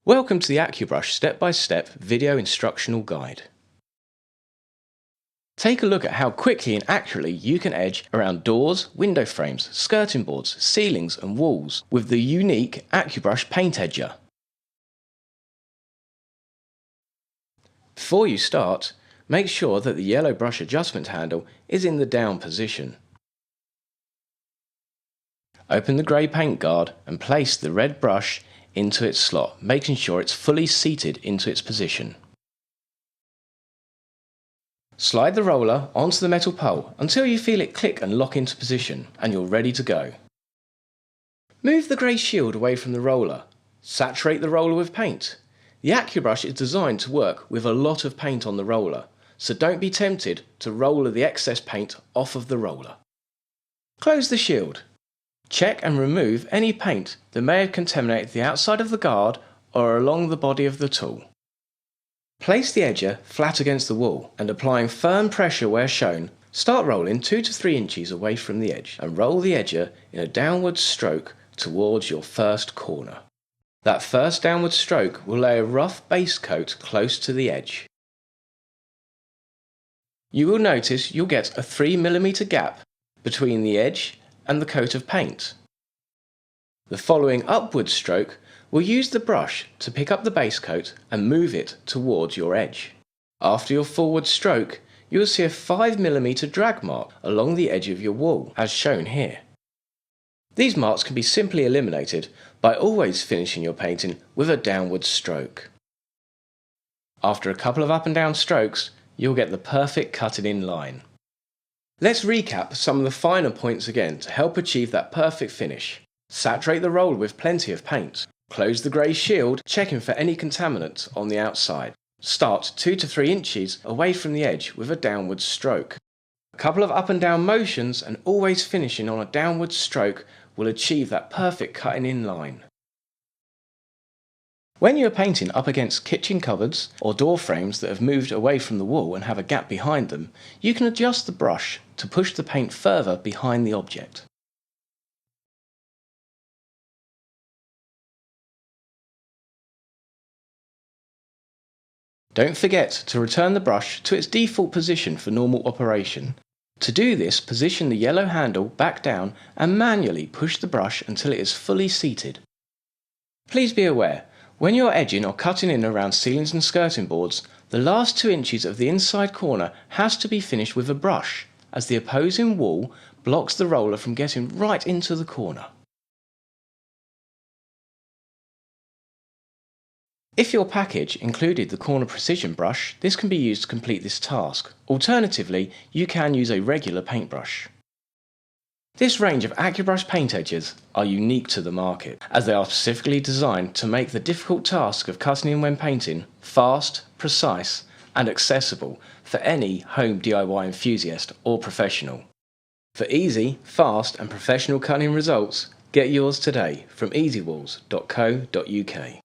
Welcome to the Accubrush step-by-step video instructional guide. Take a look at how quickly and accurately you can edge around doors, window frames, skirting boards, ceilings and walls with the unique Accubrush Paint Edger. Before you start, make sure that the yellow brush adjustment handle is in the down position. Open the grey paint guard and place the red brush into its slot, making sure it's fully seated into its position. Slide the roller onto the metal pole until you feel it click and lock into position and you're ready to go. Move the grey shield away from the roller. Saturate the roller with paint. The Accubrush is designed to work with a lot of paint on the roller, so don't be tempted to roller the excess paint off of the roller. Close the shield. Check and remove any paint that may have contaminated the outside of the guard or along the body of the tool. Place the edger flat against the wall and applying firm pressure where shown, start rolling 2 to 3 inches away from the edge and roll the edger in a downward stroke towards your first corner. That first downward stroke will lay a rough base coat close to the edge. You will notice you'll get a 3mm gap between the edge and the coat of paint. The following upward stroke will use the brush to pick up the base coat and move it towards your edge. After your forward stroke, you will see a 5mm drag mark along the edge of your wall, as shown here. These marks can be simply eliminated by always finishing your painting with a downward stroke. After a couple of up and down strokes, you'll get the perfect cutting in line. Let's recap some of the finer points again to help achieve that perfect finish. Saturate the roller with plenty of paint. Close the grey shield, checking for any contaminants on the outside. Start 2 to 3 inches away from the edge with a downward stroke. A couple of up and down motions and always finishing on a downward stroke will achieve that perfect cutting in line. When you are painting up against kitchen cupboards or door frames that have moved away from the wall and have a gap behind them, you can adjust the brush to push the paint further behind the object. Don't forget to return the brush to its default position for normal operation. To do this, position the yellow handle back down and manually push the brush until it is fully seated. Please be aware, when you're edging or cutting in around ceilings and skirting boards, the last 2 inches of the inside corner has to be finished with a brush, as the opposing wall blocks the roller from getting right into the corner. If your package included the corner precision brush, this can be used to complete this task. Alternatively, you can use a regular paintbrush. This range of Accubrush paint edgers are unique to the market, as they are specifically designed to make the difficult task of cutting in when painting fast, precise and accessible for any home DIY enthusiast or professional. For easy, fast and professional cutting results, get yours today from easywalls.co.uk.